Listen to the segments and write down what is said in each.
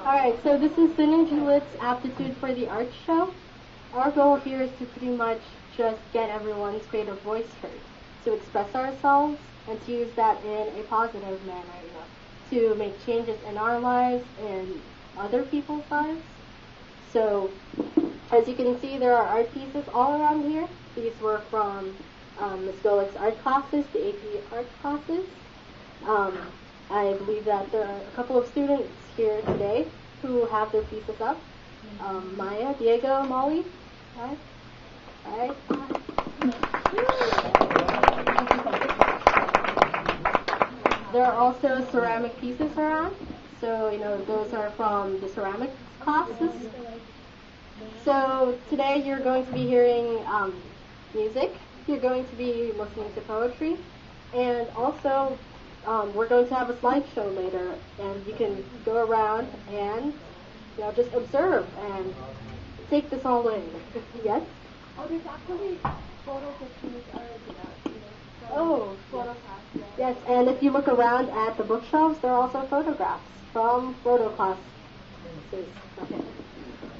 Alright, so this is SynergyLit's Aptitude for the Arts show. Our goal here is to pretty much just get everyone's creative voice heard, to express ourselves, and to use that in a positive manner, to make changes in our lives and other people's lives. So, as you can see, there are art pieces all around here. These were from Ms. Golik's art classes, the AP art classes. I believe that there are a couple of students here today who have their pieces up. Maya, Diego, Molly. All right. There are also ceramic pieces around. So, those are from the ceramics classes. So today you're going to be hearing music. You're going to be listening to poetry. And also, we're going to have a slideshow later. And you can go around and, just observe and take this all in. Yes? Oh, there's actually photo pictures already out. Oh, yes. And if you look around at the bookshelves, there are also photographs from photo classes. Okay.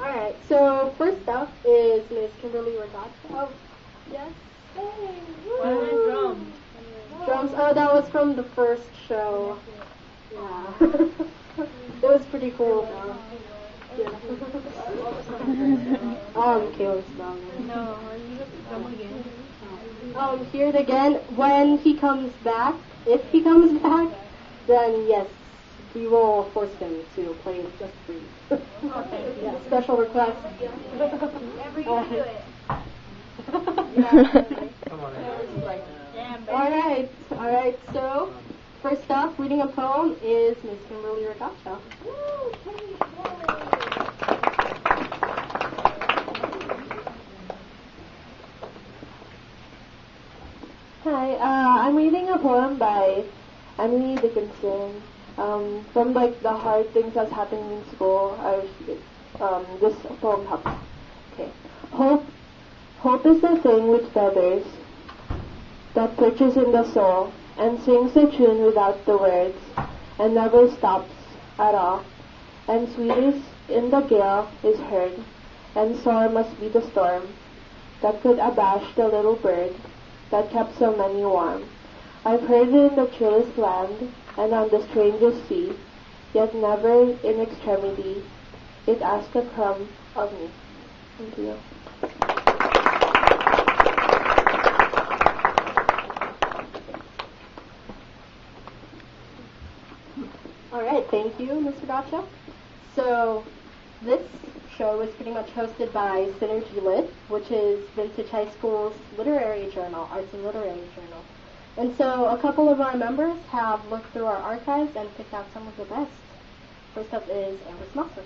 All right. So first up is Ms. Kimberly Regatta. Oh, yes. Hey, drums. Drums. Oh, that was from the first show. Yeah. It was pretty cool, though. Yeah. Caleb's drum. No, you have to drum again. Hear it again when he comes back. If he comes back, then yes, we will force him to play just for you. Okay. Yeah, special request. Never you do it. Come on. All right. So, first up, reading a poem is Miss Kimberly Regatta. Hi, I'm reading a poem by Emily Dickinson. From the hard things that's happening in school, this poem helps. Okay. Hope is the thing with feathers that perches in the soul and sings a tune without the words and never stops at all. And sweetest in the gale is heard, and sore must be the storm that could abash the little bird that kept so many warm. I've heard it in the chillest land and on the strangest sea, yet never in extremity it asked a crumb of me. Thank you. All right, thank you, Mr. Gotcha. So this show is pretty much hosted by SynergyLit, which is Vintage High School's literary journal, arts and literary journal. And so a couple of our members have looked through our archives and picked out some of the best. First up is Amber Smeltzer.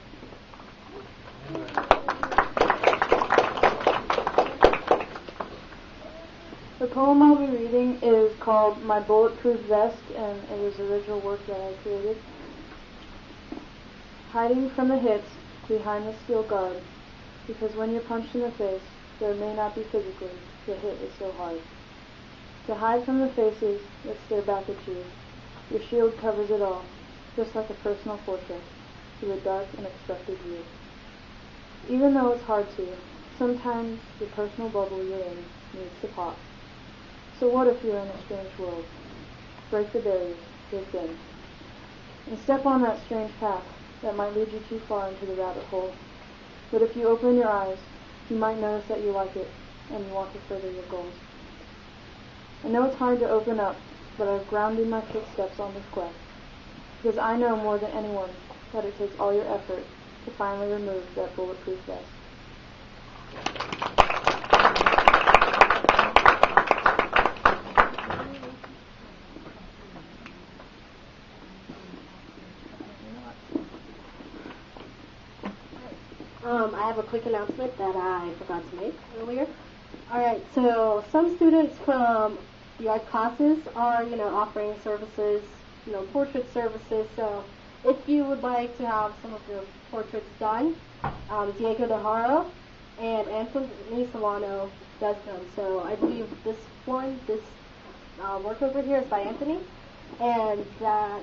The poem I'll be reading is called My Bulletproof Vest, and it was the original work that I created. Hiding from the hits behind the steel guard, because when you're punched in the face, though it may not be physically, the hit is so hard. To hide from the faces that stare back at you, your shield covers it all, just like a personal fortress, to a dark and expected view. Even though it's hard to, sometimes the personal bubble you're in needs to pop. So what if you're in a strange world? Break the barriers, break in, and step on that strange path that might lead you too far into the rabbit hole. But if you open your eyes, you might notice that you like it, and you want to further your goals. I know it's hard to open up, but I've grounded my footsteps on this quest, because I know more than anyone that it takes all your effort to finally remove that bulletproof vest. I have a quick announcement that I forgot to make earlier. Alright, so some students from the art classes are, offering services, portrait services. So if you would like to have some of your portraits done, Diego De Haro and Anthony Solano does them. So I believe this work over here is by Anthony, and that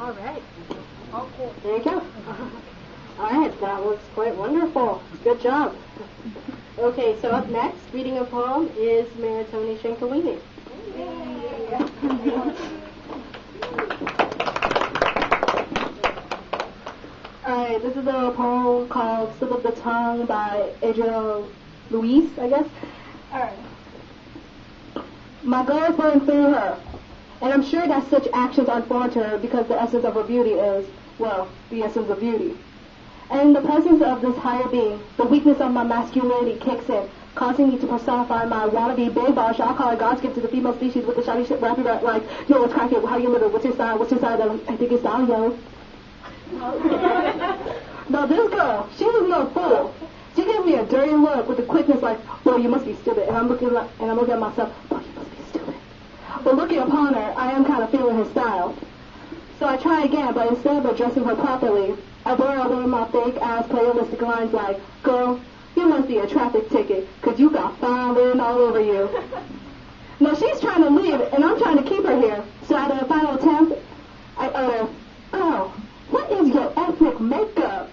All right. There you go. All right, that was quite wonderful. Good job. Okay, so up next, reading a poem is Maritoni Shankawini. Alright, this is a poem called Slip of the Tongue by Adriel Luis, I guess. Alright. My glance burned through her, and I'm sure that such actions aren't foreign to her because the essence of her beauty is, well, the essence of beauty. And in the presence of this higher being, the weakness of my masculinity kicks in, causing me to personify my wannabe big boss. I'll call it God's gift to the female species with the shiny shit rapping right like, yo, what's cracking? How you living? What's your style? What's your style? I think it's style, yo. Now this girl, she was no fool. She gave me a dirty look with a quickness like, well, you must be stupid. And I'm looking at myself, well, you must be stupid. But looking upon her, I am kind of feeling her style. So I try again, but instead of addressing her properly, I blur out one of my fake-ass playalistic lines like, girl, you must be a traffic ticket, 'cause you got fine written all over you. No, she's trying to leave, and I'm trying to keep her here. So at a final attempt, I utter, oh, what is your ethnic makeup?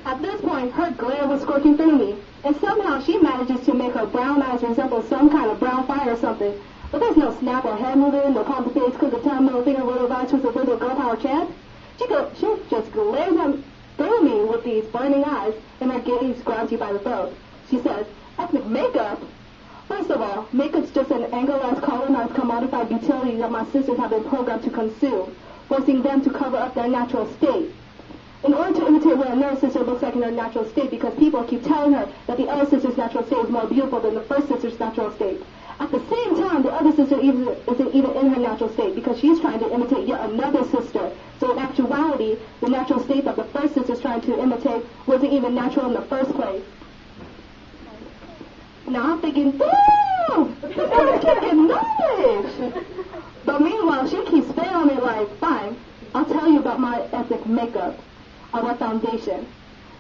At this point, her glare was scorching through me, and somehow she manages to make her brown eyes resemble some kind of brown fire or something. But there's no snap or head moving, no palm to face, click of tongue, middle finger, roll of eyes, twist of little girl power chant. She just glares through me with these burning eyes, and her gaze grabs you by the throat. She says, ethnic makeup? First of all, makeup's just an angolized, colonized, commodified utility that my sisters have been programmed to consume, forcing them to cover up their natural state. In order to imitate what another sister looks like in her natural state, because people keep telling her that the other sister's natural state is more beautiful than the first sister's natural state. At the same time, the other sister isn't even in her natural state because she's trying to imitate yet another sister. So in actuality, the natural state that the first sister's trying to imitate wasn't even natural in the first place. Now I'm thinking, boom! This is kicking knowledge! But meanwhile, she keeps spitting on me like, fine, I'll tell you about my ethnic makeup. I wear foundation.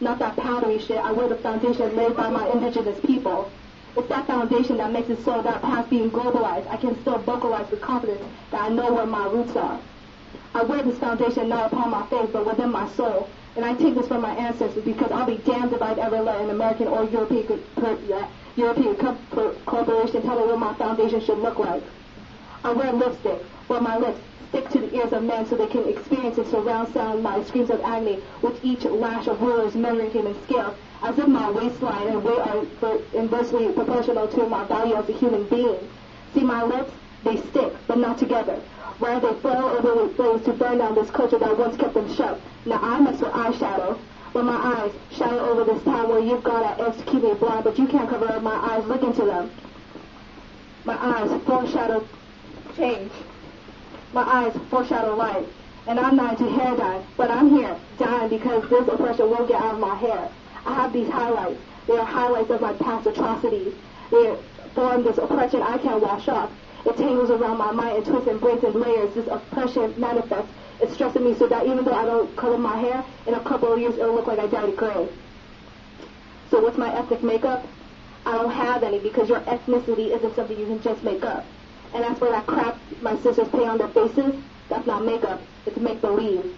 Not that powdery shit. I wear the foundation laid by my indigenous people. It's that foundation that makes it so that past being globalized, I can still vocalize with confidence that I know where my roots are. I wear this foundation not upon my face, but within my soul. And I take this from my ancestors because I'll be damned if I'd ever let an American or European corporation tell me what my foundation should look like. I wear lipstick, where my lips stick to the ears of men so they can experience and surround sound my screams of agony with each lash of rulers measuring human scales, as if my waistline and weight are inversely proportional to my body as a human being. See, my lips, they stick, but not together. Rather, they flail over with flames to burn down this culture that once kept them shut. Now I mess with eyeshadow, but my eyes shadow over this time where you've gone at ends to keep me blind, but you can't cover up my eyes. Look into them. My eyes foreshadow change. My eyes foreshadow life. And I'm not into hair dye, but I'm here, dying because this oppression won't get out of my hair. I have these highlights. They are highlights of my past atrocities. They form this oppression I can't wash off. It tangles around my mind and twists and breaks in layers. This oppression manifests. It's stressing me so that even though I don't color my hair, in a couple of years it'll look like I dyed it gray. So what's my ethnic makeup? I don't have any because your ethnicity isn't something you can just make up. And as for that crap my sisters pay on their faces, that's not makeup. It's make-believe.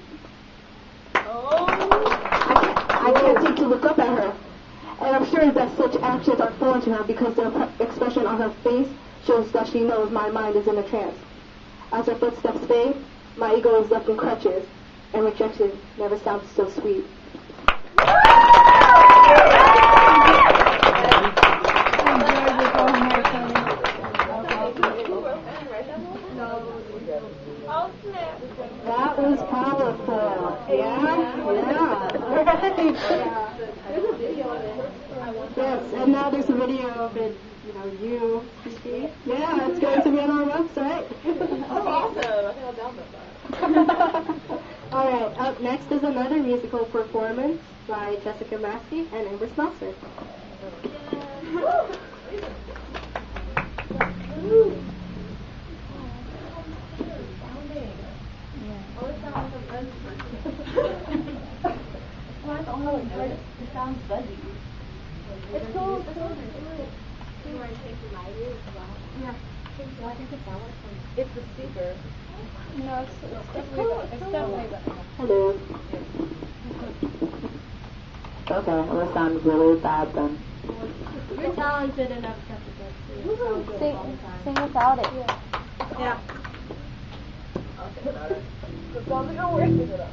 I can't take to look up at her. And I'm sure that such actions are foreign to her because the expression on her face shows that she knows my mind is in a trance. As her footsteps fade, my ego is left in crutches, and rejection never sounds so sweet. That was powerful. Yeah. There's a video of it. Yes, and now there's a video of it, you see. Yeah, it's going to be on our website. Awesome. I think I'll download that. Alright, up next is another musical performance by Jessica Massey and Amber Smelser. It sounds fuzzy. It's cool. You want to take the lighter as well? Yeah. Why does it sound like something? It's the speaker. No, it's definitely better. Hello. Okay, well that sounds really bad then. You're talented enough, Jessica, to sound good all the time. Sing without it. Yeah. I'll think about it. It's probably gonna work it up.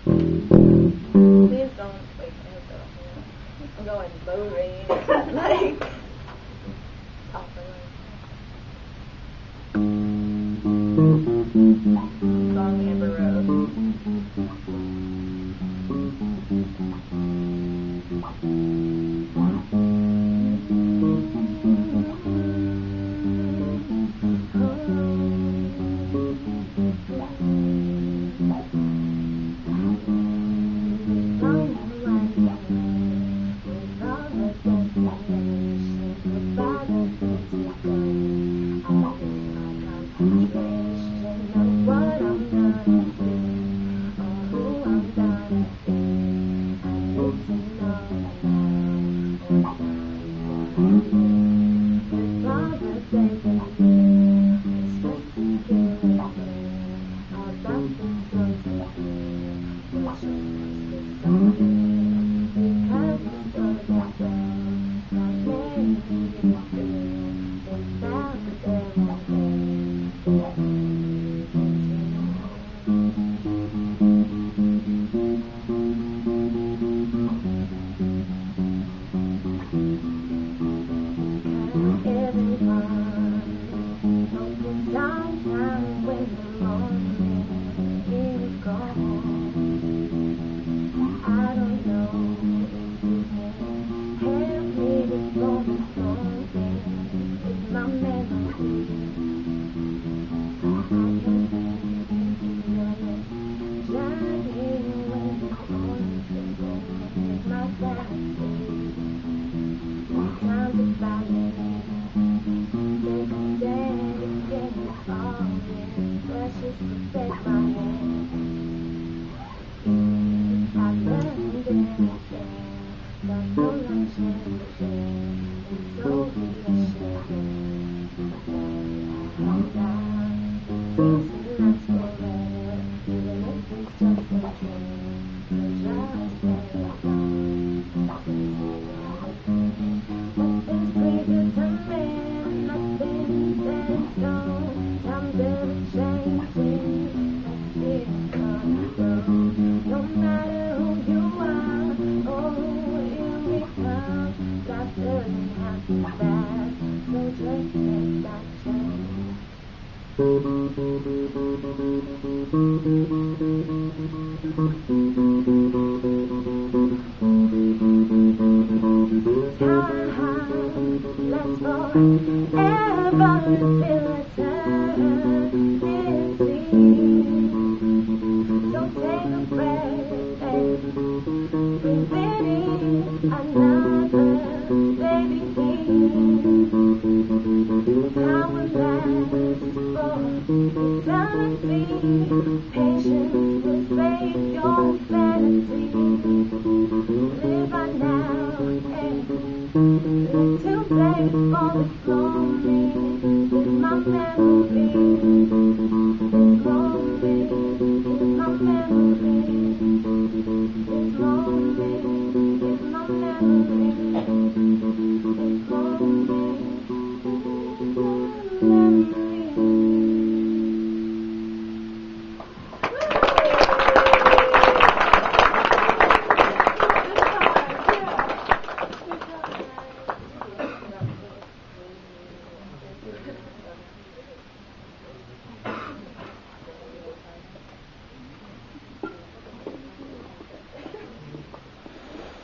Please don't wake me up. I'm going low range. Like, top song Amber Rose.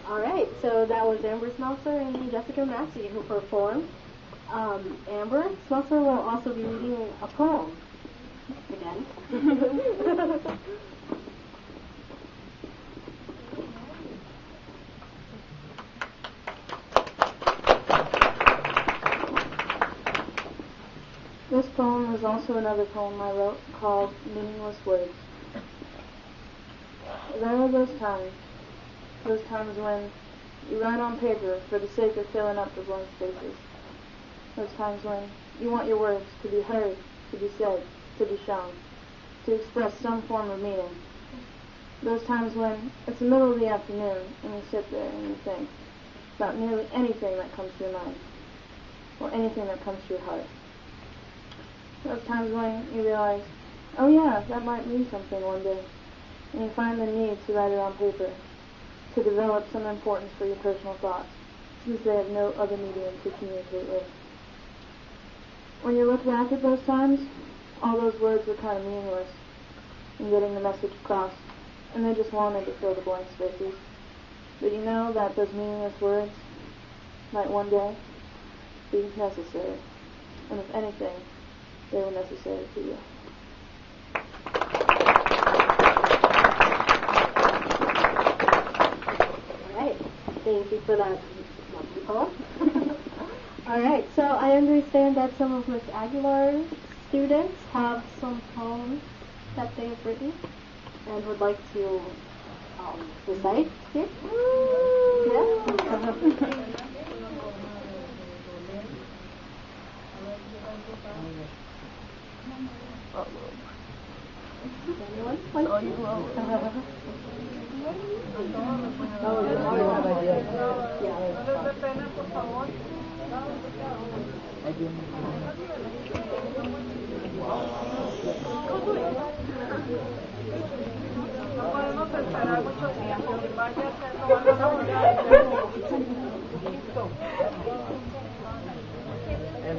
Alright, so that was Amber Smeltzer and Jessica Massey who performed. Amber Smeltzer will also be reading a poem. Again. This poem is also another poem I wrote called Meaningless Words. There are those times when you write on paper for the sake of filling up the blank spaces. Those times when you want your words to be heard, to be said, to be shown, to express some form of meaning. Those times when it's the middle of the afternoon and you sit there and you think about nearly anything that comes to your mind or anything that comes to your heart. Those times when you realize, oh yeah, that might mean something one day, and you find the need to write it on paper, to develop some importance for your personal thoughts, since they have no other medium to communicate with. When you look back at those times, all those words were kind of meaningless in getting the message across, and they just wanted to fill the blank spaces. But you know that those meaningless words might one day be necessary, and if anything, they were necessary to you. Alright, thank you for that lovely poem. Alright, so I understand that some of Ms. Aguilar's students have some poems that they have written and would like to recite here. Yeah? Anyone? Oh, you will.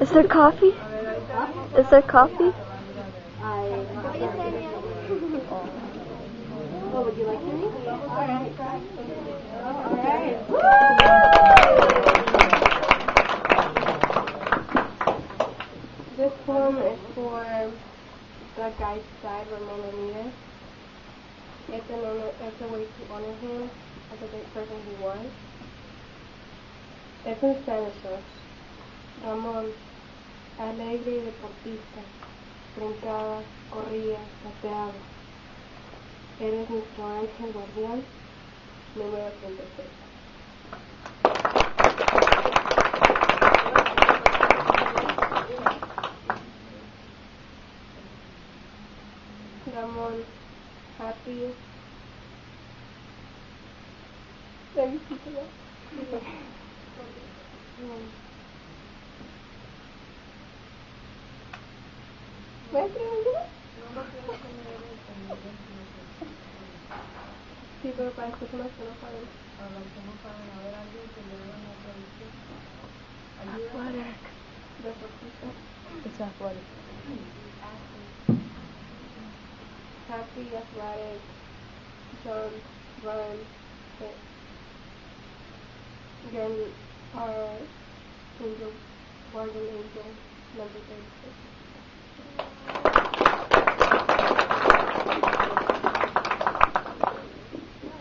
Is there coffee? Is there coffee? What would you like to read? Alright. This poem is for the guy who died, Ramon Ramirez. It's a way to honor him as a great person he was. Es in Spanish. Ramón, alegre y deportista, brincaba, corría, pateaba. Eres nuestro ángel guardián, número 36. Ramón, happy. Sí, pero para las personas que no saben. Athletic. It's athletic. Happy, athletic, jump, run, hit. Again, our angel, guardian angel, number 36.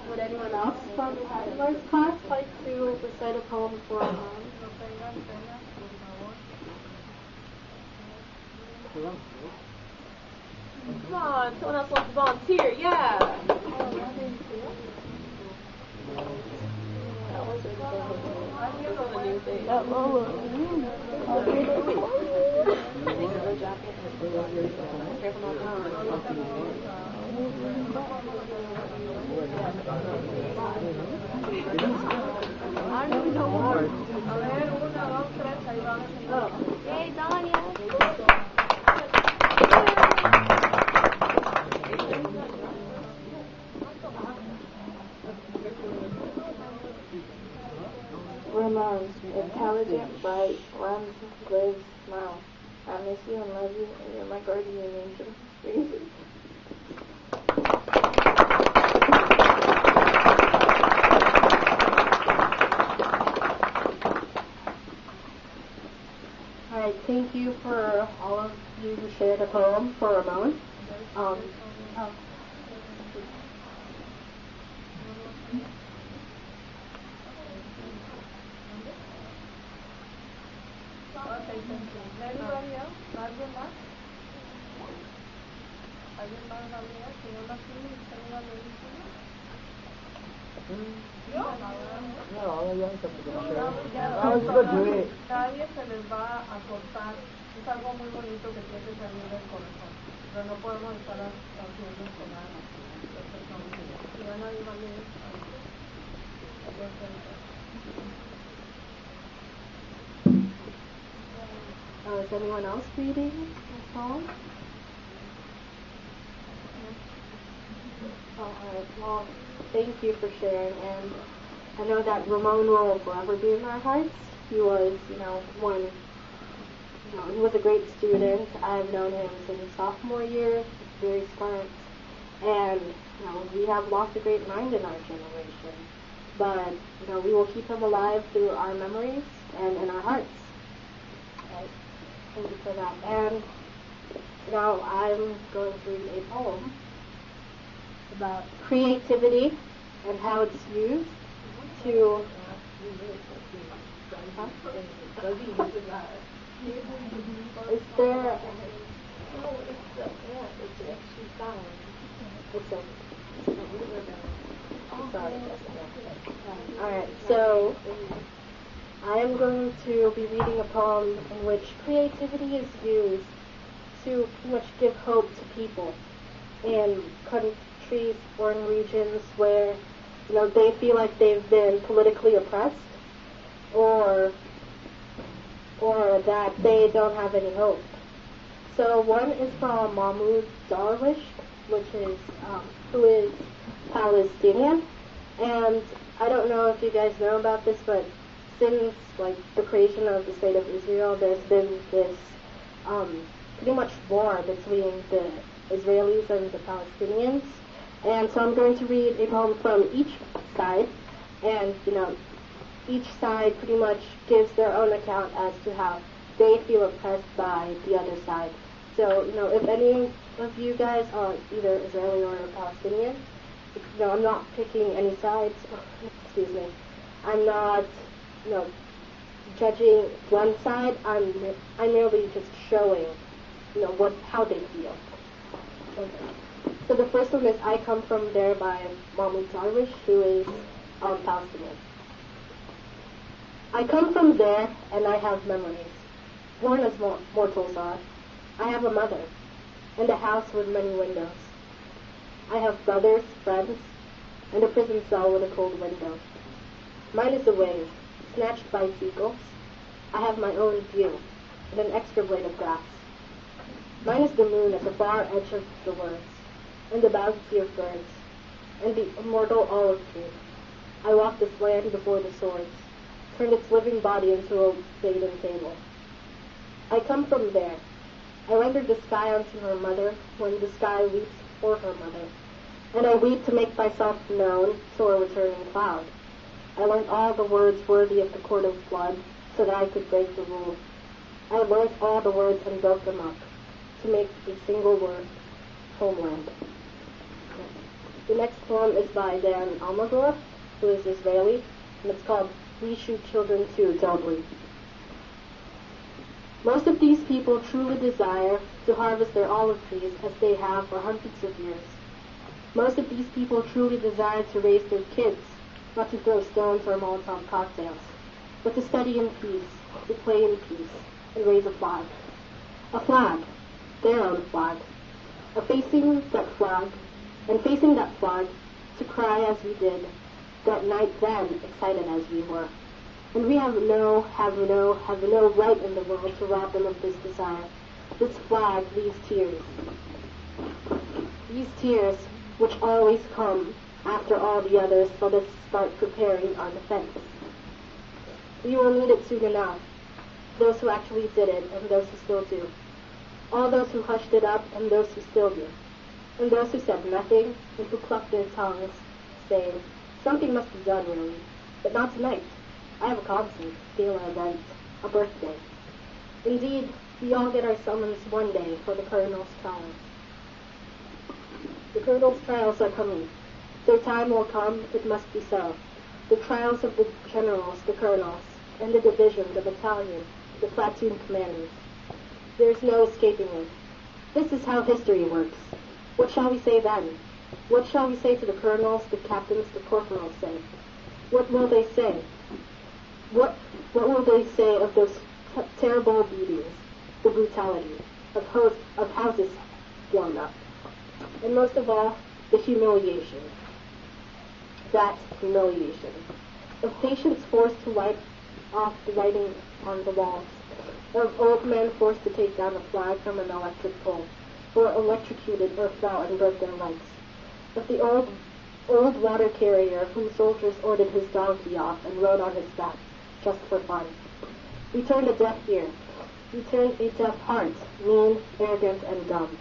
Would anyone else from Aguilar's class like to recite a poem for Come on, someone else wants to volunteer, yeah. That Lola. I don't even know more. Yay, Danya. Ramon, intelligent, bright, runs, lives, smiles. I miss you and love you, and you're my guardian angel. Jesus. Alright, thank you for all of you who shared a poem for Ramon. Anybody else? ¿Alguien más? ¿Alguien más habría? ¿Señor Martínez? ¿Alguien más? No, ya se puede. Nadie se les va a cortar. Es algo muy bonito que tiene que salir del corazón. Pero no podemos estar haciendo sonar las personas. Y van a ir Is anyone else reading a poem? Oh, all right. Well, thank you for sharing, and I know that Ramon will forever be in our hearts. He was, he was a great student. I've known him since sophomore year, very smart, and we have lost a great mind in our generation. But we will keep him alive through our memories and in our hearts. Right? Thank you for that. And now I'm going to read a poem about creativity and how it's used to Is there No, it's the ant. It's actually sound. it's a Sorry. Alright, so I am going to be reading a poem in which creativity is used to pretty much give hope to people in countries or in regions where they feel like they've been politically oppressed or that they don't have any hope. So one is from Mahmoud Darwish, who is Palestinian, and I don't know if you guys know about this, but since the creation of the state of Israel, there's been this pretty much war between the Israelis and the Palestinians. And so I'm going to read a poem from each side, and each side pretty much gives their own account as to how they feel oppressed by the other side. So if any of you guys are either Israeli or Palestinian, I'm not picking any sides. Excuse me. I'm not judging one side. I'm merely just showing how they feel. Okay. So the first one is "I Come From There" by Mahmoud Darwish, who is Palestinian. I come from there, and I have memories, born as mortals are. I have a mother, and a house with many windows. I have brothers, friends, and a prison cell with a cold window. Mine is a wing, snatched by seagulls. I have my own view, and an extra blade of grass. Mine is the moon at the far edge of the words, and the bounty of birds, and the immortal olive tree. I walk this land before the swords, turned its living body into a bathing table. I come from there. I rendered the sky unto her mother when the sky weeps for her mother, and I weep to make myself known to a returning cloud. I learned all the words worthy of the court of blood so that I could break the rule. I learned all the words and broke them up to make a single word, homeland. The next poem is by Dan Almagor, who is Israeli, and it's called "We Shoot Children Too, Don't We?" Most of these people truly desire to harvest their olive trees as they have for hundreds of years. Most of these people truly desire to raise their kids, not to throw stones or Molotov cocktails, but to study in peace, to play in peace, and raise a flag. A flag, their own flag. Facing that flag, to cry as we did, that night then, excited as we were. And we have no right in the world to rob them of this desire, this flag, these tears. These tears, which always come after all the others, let us start preparing our defense. We will need it soon enough, those who actually did it and those who still do. All those who hushed it up and those who still do. And those who said nothing and who clucked their tongues, saying, something must be done really, but not tonight. I have a concert, gala event, a birthday. Indeed, we all get our summons one day for the Colonel's trials. The Colonel's trials are coming. Their time will come, it must be so. The trials of the generals, the colonels, and the division, the battalion, the platoon commanders. There is no escaping it. This is how history works. What shall we say then? What shall we say to the colonels, the captains, the corporals say? What will they say? What will they say of those terrible beatings, the brutality of houses blown up, and most of all, the humiliation. That humiliation of patients forced to wipe off the writing on the walls, of old men forced to take down a flag from an electric pole, or electrocuted or fell and broke their legs, of the old water carrier whom soldiers ordered his donkey off and rode on his back just for fun. We turned a deaf ear. We turned a deaf heart, mean, arrogant, and dumb.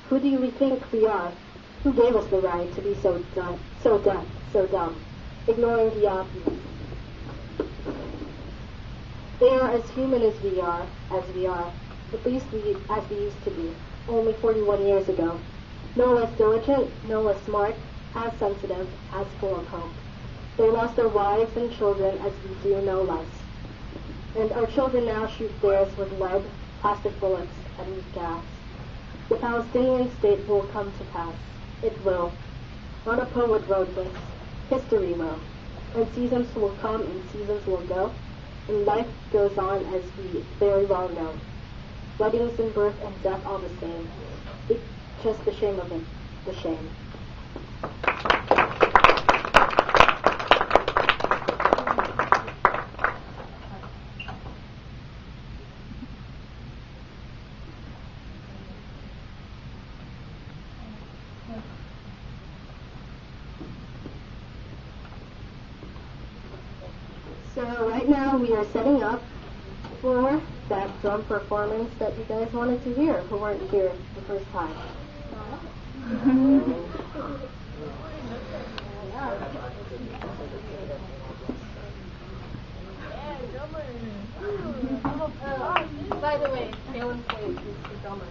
Who do we think we are? Who gave us the right to be so deaf, so dumb, ignoring the obvious? They are as human as we are, at least as we used to be, only 41 years ago. No less diligent, no less smart, as sensitive, as full of hope. They lost their wives and children as we do no less. And our children now shoot theirs with lead, plastic bullets, and gas. The Palestinian state will come to pass. It will. Not a poet wrote this. History will. And seasons will come and seasons will go. And life goes on as we very well know. Weddings and birth and death all the same. It's just the shame of it. The shame. So right now we are setting up for that drum performance that you guys wanted to hear who weren't here the first time. By the way, Kalen plays the drummer.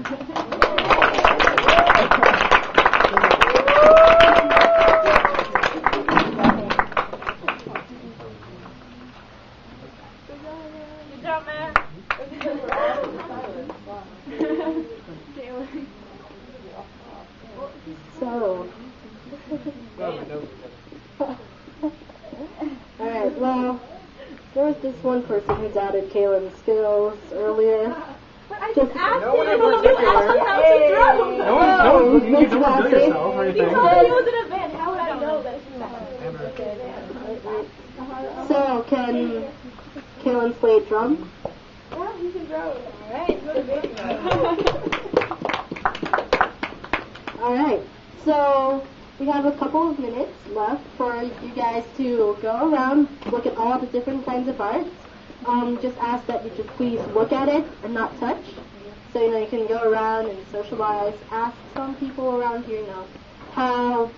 Good job, man. So. Alright, well, there was this one person who doubted Kaylin's skills earlier. Just asked No one him. ever You said asked him how to throw. No one, you don't do yourself or He anything. told me it was an event. How would I know that she So, can Kaylin play drum? Yeah, he can throw. Alright. Alright, so we have a couple of minutes left for you guys to go around, look at all the different kinds of art. Just ask that you just please look at it and not touch. So, you can go around and socialize, ask some people around here, how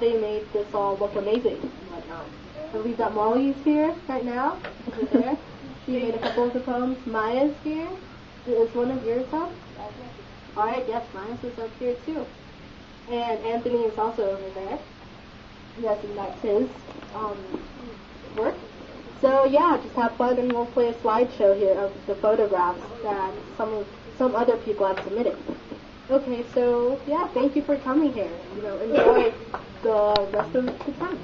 they made this all look amazing and whatnot. I believe that Molly is here right now, over there. She made a couple of the poems. Maya's here. Is one of yours up? Alright, yes, Maya's is up here too. And Anthony is also over there. Yes, and that's his work. So yeah, just have fun, and we'll play a slideshow here of the photographs that some other people have submitted. Okay, so yeah, thank you for coming here. Enjoy the rest of the time.